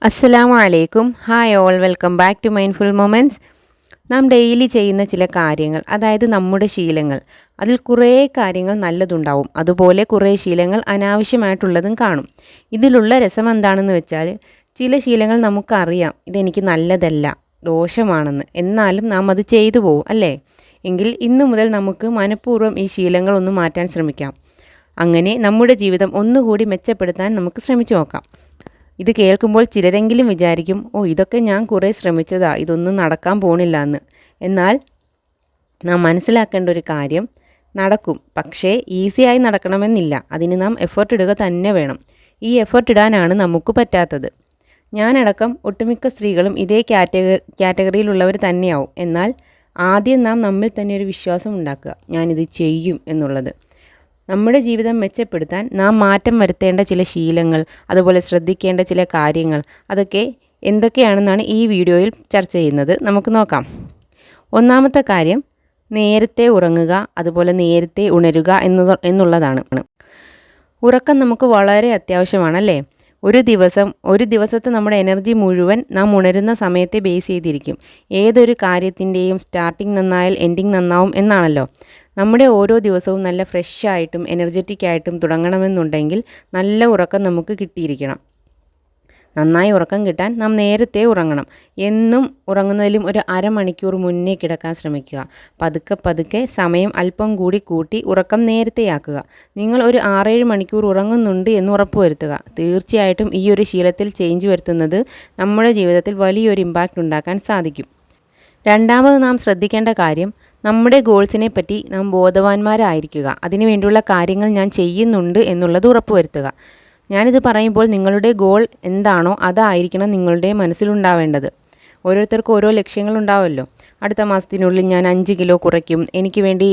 അസ്സലാമു അലൈക്കും. Hi all, welcome back to mindful moments. നാം ഡെയിലി ചെയ്യുന്ന ചില കാര്യങ്ങൾ, അതായത് നമ്മുടെ ശീലങ്ങൾ, അതിൽ കുറേ കാര്യങ്ങൾ നല്ലതുണ്ടാവും, അതുപോലെ കുറേ ശീലങ്ങൾ അനാവശ്യമായിട്ടുള്ളതും കാണും. ഇതിലുള്ള രസം എന്താണെന്ന് വെച്ചാൽ, ചില ശീലങ്ങൾ നമുക്കറിയാം ഇതെനിക്ക് നല്ലതല്ല, ദോഷമാണെന്ന്, എന്നാലും നാം അത് ചെയ്തു പോകും അല്ലേ? എങ്കിൽ ഇന്നു മുതൽ നമുക്ക് മനഃപൂർവ്വം ഈ ശീലങ്ങളൊന്ന് മാറ്റാൻ ശ്രമിക്കാം. അങ്ങനെ നമ്മുടെ ജീവിതം ഒന്നുകൂടി മെച്ചപ്പെടുത്താൻ നമുക്ക് ശ്രമിച്ചു നോക്കാം. ഇത് കേൾക്കുമ്പോൾ ചിലരെങ്കിലും വിചാരിക്കും, ഇതൊക്കെ ഞാൻ കുറേ ശ്രമിച്ചതാ, ഇതൊന്നും നടക്കാൻ പോണില്ല എന്ന്. എന്നാൽ നാം മനസ്സിലാക്കേണ്ട ഒരു കാര്യം, നടക്കും, പക്ഷേ ഈസിയായി നടക്കണമെന്നില്ല. അതിന് നാം എഫേർട്ട് ഇടുക തന്നെ വേണം. ഈ എഫേർട്ട് ഇടാനാണ് നമുക്ക് പറ്റാത്തത്. ഞാനടക്കം ഒട്ടുമിക്ക സ്ത്രീകളും ഇതേ കാറ്റഗറിയിലുള്ളവർ തന്നെയാവും. എന്നാൽ ആദ്യം നാം നമ്മിൽ തന്നെ ഒരു വിശ്വാസം ഉണ്ടാക്കുക, ഞാനിത് ചെയ്യും എന്നുള്ളത്. നമ്മുടെ ജീവിതം മെച്ചപ്പെടുത്താൻ നാം മാറ്റം വരുത്തേണ്ട ചില ശീലങ്ങൾ, അതുപോലെ ശ്രദ്ധിക്കേണ്ട ചില കാര്യങ്ങൾ, അതൊക്കെ എന്തൊക്കെയാണെന്നാണ് ഈ വീഡിയോയിൽ ചർച്ച ചെയ്യുന്നത്. നമുക്ക് നോക്കാം. ഒന്നാമത്തെ കാര്യം, നേരത്തെ ഉറങ്ങുക, അതുപോലെ നേരത്തെ ഉണരുക എന്നുള്ളതാണ്. ഉറക്കം നമുക്ക് വളരെ അത്യാവശ്യമാണല്ലേ? ഒരു ദിവസത്തെ നമ്മുടെ എനർജി മുഴുവൻ നാം ഉണരുന്ന സമയത്തെ ബേസ് ചെയ്തിരിക്കും. ഏതൊരു കാര്യത്തിൻ്റെയും സ്റ്റാർട്ടിങ് നന്നായാൽ എൻഡിങ് നന്നാവും എന്നാണല്ലോ. നമ്മുടെ ഓരോ ദിവസവും നല്ല ഫ്രഷായിട്ടും എനർജറ്റിക് ആയിട്ടും തുടങ്ങണമെന്നുണ്ടെങ്കിൽ നല്ല ഉറക്കം നമുക്ക് കിട്ടിയിരിക്കണം. നന്നായി ഉറക്കം കിട്ടാൻ നാം നേരത്തെ ഉറങ്ങണം. എന്നും ഉറങ്ങുന്നതിലും ഒരു അരമണിക്കൂർ മുന്നേ കിടക്കാൻ ശ്രമിക്കുക. പതുക്കെ സമയം അല്പം കൂടി കൂട്ടി ഉറക്കം നേരത്തെയാക്കുക. നിങ്ങൾ ഒരു 6-7 മണിക്കൂർ ഉറങ്ങുന്നുണ്ട് എന്ന് ഉറപ്പുവരുത്തുക. തീർച്ചയായിട്ടും ഈ ഒരു ശീലത്തിൽ ചേഞ്ച് വരുത്തുന്നത് നമ്മുടെ ജീവിതത്തിൽ വലിയൊരു ഇമ്പാക്റ്റ് ഉണ്ടാക്കാൻ സാധിക്കും. രണ്ടാമത് നാം ശ്രദ്ധിക്കേണ്ട കാര്യം, നമ്മുടെ ഗോൾസിനെ പറ്റി നാം ബോധവാന്മാരായിരിക്കുക. അതിനുവേണ്ടിയുള്ള കാര്യങ്ങൾ ഞാൻ ചെയ്യുന്നുണ്ട് എന്നുള്ളത് ഉറപ്പുവരുത്തുക. ഞാനിത് പറയുമ്പോൾ നിങ്ങളുടെ ഗോൾ എന്താണോ അതായിരിക്കണം നിങ്ങളുടെ മനസ്സിലുണ്ടാവേണ്ടത്. ഓരോരുത്തർക്കും ഓരോ ലക്ഷ്യങ്ങളുണ്ടാവുമല്ലോ. അടുത്ത മാസത്തിനുള്ളിൽ ഞാൻ 5 കിലോ കുറയ്ക്കും, എനിക്ക് വേണ്ടി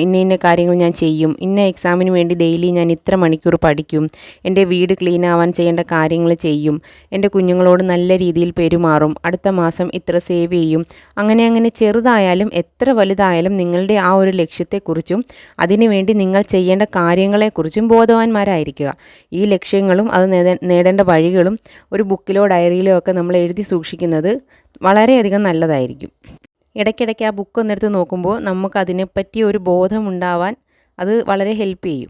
ഇന്ന കാര്യങ്ങൾ ഞാൻ ചെയ്യും, ഇന്ന എക്സാമിന് വേണ്ടി ഡെയിലി ഞാൻ ഇത്ര മണിക്കൂർ പഠിക്കും, എൻ്റെ വീട് ക്ലീൻ ആവാൻ ചെയ്യേണ്ട കാര്യങ്ങൾ ചെയ്യും, എൻ്റെ കുഞ്ഞുങ്ങളോട് നല്ല രീതിയിൽ പെരുമാറും, അടുത്ത മാസം ഇത്ര സേവ് ചെയ്യും. അങ്ങനെ ചെറുതായാലും എത്ര വലുതായാലും നിങ്ങളുടെ ആ ഒരു ലക്ഷ്യത്തെക്കുറിച്ചും അതിനുവേണ്ടി നിങ്ങൾ ചെയ്യേണ്ട കാര്യങ്ങളെക്കുറിച്ചും ബോധവാന്മാരായിരിക്കുക. ഈ ലക്ഷ്യങ്ങളും അത് നേടേണ്ട വഴികളും ഒരു ബുക്കിലോ ഡയറിയിലോ ഒക്കെ നമ്മൾ എഴുതി സൂക്ഷിക്കുന്നത് വളരെയധികം നല്ലതായിരിക്കും. ഇടയ്ക്കിടയ്ക്ക് ആ ബുക്ക് ഒന്നെടുത്ത് നോക്കുമ്പോൾ നമുക്ക് അതിനെപ്പറ്റി ഒരു ബോധമുണ്ടാവാൻ അത് വളരെ ഹെൽപ്പ് ചെയ്യും.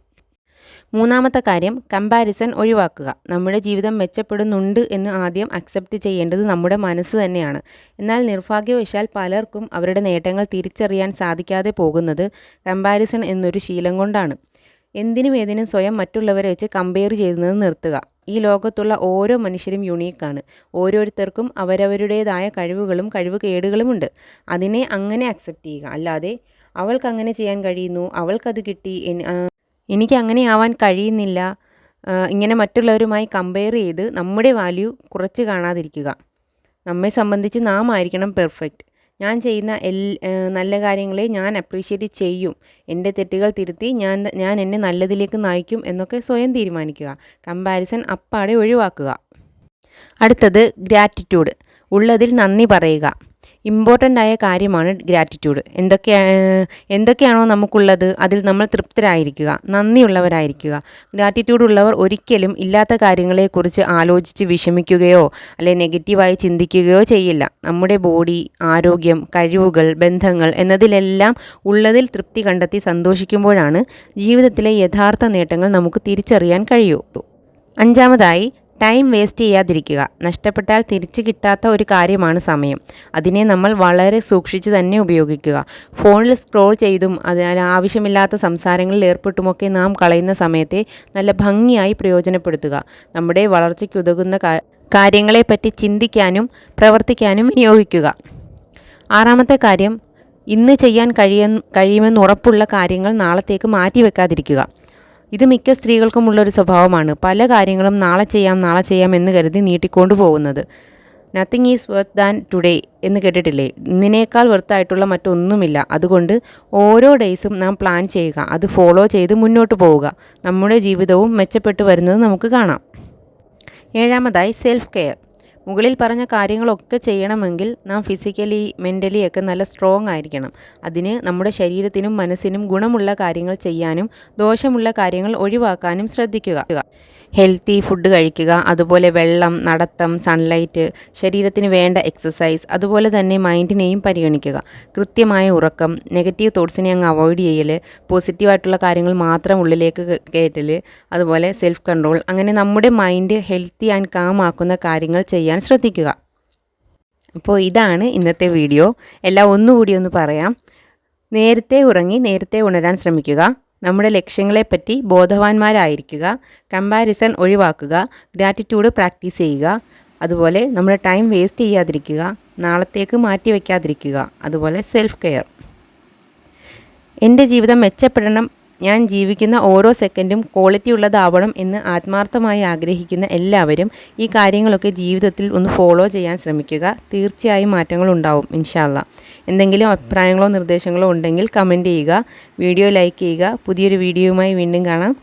മൂന്നാമത്തെ കാര്യം, കമ്പാരിസൺ ഒഴിവാക്കുക. നമ്മുടെ ജീവിതം മെച്ചപ്പെടുന്നുണ്ട് എന്ന് ആദ്യം അക്സെപ്റ്റ് ചെയ്യേണ്ടത് നമ്മുടെ മനസ്സ് തന്നെയാണ്. എന്നാൽ നിർഭാഗ്യവശാൽ പലർക്കും അവരുടെ നേട്ടങ്ങൾ തിരിച്ചറിയാൻ സാധിക്കാതെ പോകുന്നത് കമ്പാരിസൺ എന്നൊരു ശീലം കൊണ്ടാണ്. എന്തിനും ഏതിനും സ്വയം മറ്റുള്ളവരെ വെച്ച് കമ്പയർ ചെയ്യുന്നത് നിർത്തുക. ഈ ലോകത്തുള്ള ഓരോ മനുഷ്യരും യുണീക്കാണ്. ഓരോരുത്തർക്കും അവരവരുടേതായ കഴിവുകളും കഴിവുകേടുകളുമുണ്ട്. അതിനെ അങ്ങനെ അക്സെപ്റ്റ് ചെയ്യുക. അല്ലാതെ അവൾക്ക് അങ്ങനെ ചെയ്യാൻ കഴിയുന്നു, അവൾക്കത് കിട്ടി, എനിക്ക് അങ്ങനെ ആവാൻ കഴിയുന്നില്ല, ഇങ്ങനെ മറ്റുള്ളവരുമായി കമ്പയർ ചെയ്ത് നമ്മുടെ വാല്യൂ കുറച്ച് കാണാതിരിക്കുക. നമ്മെ സംബന്ധിച്ച് നാം ആയിരിക്കണം പെർഫെക്റ്റ്. ഞാൻ ചെയ്യുന്ന നല്ല കാര്യങ്ങളെ ഞാൻ അപ്രീഷിയേറ്റ് ചെയ്യും, എൻ്റെ തെറ്റുകൾ തിരുത്തി ഞാൻ എന്നെ നല്ലതിലേക്ക് നയിക്കും എന്നൊക്കെ സ്വയം തീരുമാനിക്കുക. കമ്പാരിസൺ അപ്പാടെ ഒഴിവാക്കുക. അടുത്തത്, ഗ്രാറ്റിറ്റ്യൂഡ്. ഉള്ളതിൽ നന്ദി പറയുക. ഇമ്പോർട്ടൻ്റ് ആയ കാര്യമാണ് ഗ്രാറ്റിറ്റ്യൂഡ്. എന്തൊക്കെയാണോ നമുക്കുള്ളത് അതിൽ നമ്മൾ തൃപ്തരായിരിക്കുക, നന്ദിയുള്ളവരായിരിക്കുക. ഗ്രാറ്റിറ്റ്യൂഡ് ഉള്ളവർ ഒരിക്കലും ഇല്ലാത്ത കാര്യങ്ങളെക്കുറിച്ച് ആലോചിച്ച് വിഷമിക്കുകയോ അല്ലെങ്കിൽ നെഗറ്റീവായി ചിന്തിക്കുകയോ ചെയ്യില്ല. നമ്മുടെ ബോഡി, ആരോഗ്യം, കഴിവുകൾ, ബന്ധങ്ങൾ എന്നതിലെല്ലാം ഉള്ളതിൽ തൃപ്തി കണ്ടെത്തി സന്തോഷിക്കുമ്പോഴാണ് ജീവിതത്തിലെ യഥാർത്ഥ നേട്ടങ്ങൾ നമുക്ക് തിരിച്ചറിയാൻ കഴിയൂ. അഞ്ചാമതായി, ടൈം വേസ്റ്റ് ചെയ്യാതിരിക്കുക. നഷ്ടപ്പെട്ടാൽ തിരിച്ചു കിട്ടാത്ത ഒരു കാര്യമാണ് സമയം. അതിനെ നമ്മൾ വളരെ സൂക്ഷിച്ച് തന്നെ ഉപയോഗിക്കുക. ഫോണിൽ സ്ക്രോൾ ചെയ്തും അതിനാൽ ആവശ്യമില്ലാത്ത സംസാരങ്ങളിൽ ഏർപ്പെട്ടുമൊക്കെ നാം കളയുന്ന സമയത്തെ നല്ല ഭംഗിയായി പ്രയോജനപ്പെടുത്തുക. നമ്മുടെ വളർച്ചയ്ക്കുതകുന്ന കാര്യങ്ങളെപ്പറ്റി ചിന്തിക്കാനും പ്രവർത്തിക്കാനും വിനിയോഗിക്കുക. ആറാമത്തെ കാര്യം, ഇന്ന് ചെയ്യാൻ കഴിയുമെന്ന് ഉറപ്പുള്ള കാര്യങ്ങൾ നാളത്തേക്ക് മാറ്റിവെക്കാതിരിക്കുക. ഇത് മിക്ക സ്ത്രീകൾക്കുമുള്ളൊരു സ്വഭാവമാണ്. പല കാര്യങ്ങളും നാളെ ചെയ്യാം എന്ന് കരുതി നീട്ടിക്കൊണ്ടു പോകുന്നത്. Nothing is worth than today എന്ന് കേട്ടിട്ടില്ലേ? ഇന്നിനേക്കാൾ വെർത്തായിട്ടുള്ള മറ്റൊന്നുമില്ല. അതുകൊണ്ട് ഓരോ ഡേയ്സും നാം പ്ലാൻ ചെയ്യുക, അത് ഫോളോ ചെയ്ത് മുന്നോട്ട് പോവുക. നമ്മുടെ ജീവിതവും മെച്ചപ്പെട്ടു വരുന്നത് നമുക്ക് കാണാം. ഏഴാമതായി, സെൽഫ് കെയർ. മുകളിൽ പറഞ്ഞ കാര്യങ്ങളൊക്കെ ചെയ്യണമെങ്കിൽ നാം ഫിസിക്കലി മെൻ്റലി ഒക്കെ നല്ല സ്ട്രോങ് ആയിരിക്കണം. അതിന് നമ്മുടെ ശരീരത്തിനും മനസ്സിനും ഗുണമുള്ള കാര്യങ്ങൾ ചെയ്യാനും ദോഷമുള്ള കാര്യങ്ങൾ ഒഴിവാക്കാനും ശ്രദ്ധിക്കുക. ഹെൽത്തി ഫുഡ് കഴിക്കുക, അതുപോലെ വെള്ളം, നടത്തം, സൺലൈറ്റ്, ശരീരത്തിന് വേണ്ട എക്സസൈസ്, അതുപോലെ തന്നെ മൈൻഡിനെയും പരിഗണിക്കുക. കൃത്യമായ ഉറക്കം, നെഗറ്റീവ് തോട്ട്സിനെ അങ്ങ് അവോയ്ഡ് ചെയ്യൽ, പോസിറ്റീവായിട്ടുള്ള കാര്യങ്ങൾ മാത്രം ഉള്ളിലേക്ക് കയറ്റൽ, അതുപോലെ സെൽഫ് കൺട്രോൾ, അങ്ങനെ നമ്മുടെ മൈൻഡ് ഹെൽത്തി ആൻഡ് കാം ആക്കുന്ന കാര്യങ്ങൾ ചെയ്യാൻ ശ്രദ്ധിക്കുക. അപ്പോൾ ഇതാണ് ഇന്നത്തെ വീഡിയോ. എല്ലാം ഒന്നുകൂടി ഒന്ന് പറയാം. നേരത്തെ ഉറങ്ങി നേരത്തെ ഉണരാൻ ശ്രമിക്കുക. നമ്മുടെ ലക്ഷ്യങ്ങളെപ്പറ്റി ബോധവാന്മാരായിരിക്കുക. കമ്പാരിസൺ ഒഴിവാക്കുക. ഗ്രാറ്റിറ്റ്യൂഡ് പ്രാക്ടീസ് ചെയ്യുക. അതുപോലെ നമ്മുടെ ടൈം വേസ്റ്റ് ചെയ്യാതിരിക്കുക. നാളത്തേക്ക് മാറ്റി വയ്ക്കാതിരിക്കുക. അതുപോലെ സെൽഫ് കെയർ. എൻ്റെ ജീവിതം മെച്ചപ്പെടണം, ഞാൻ ജീവിക്കുന്ന ഓരോ സെക്കൻഡും ക്വാളിറ്റി ഉള്ളതാവണം എന്ന് ആത്മാർത്ഥമായി ആഗ്രഹിക്കുന്ന എല്ലാവരും ഈ കാര്യങ്ങളൊക്കെ ജീവിതത്തിൽ ഒന്ന് ഫോളോ ചെയ്യാൻ ശ്രമിക്കുക. തീർച്ചയായും മാറ്റങ്ങളുണ്ടാവും ഇൻഷാ അല്ലാഹ്. എന്തെങ്കിലും അഭിപ്രായങ്ങളോ നിർദ്ദേശങ്ങളോ ഉണ്ടെങ്കിൽ കമൻറ്റ് ചെയ്യുക. വീഡിയോ ലൈക്ക് ചെയ്യുക. പുതിയൊരു വീഡിയോയുമായി വീണ്ടും കാണാം.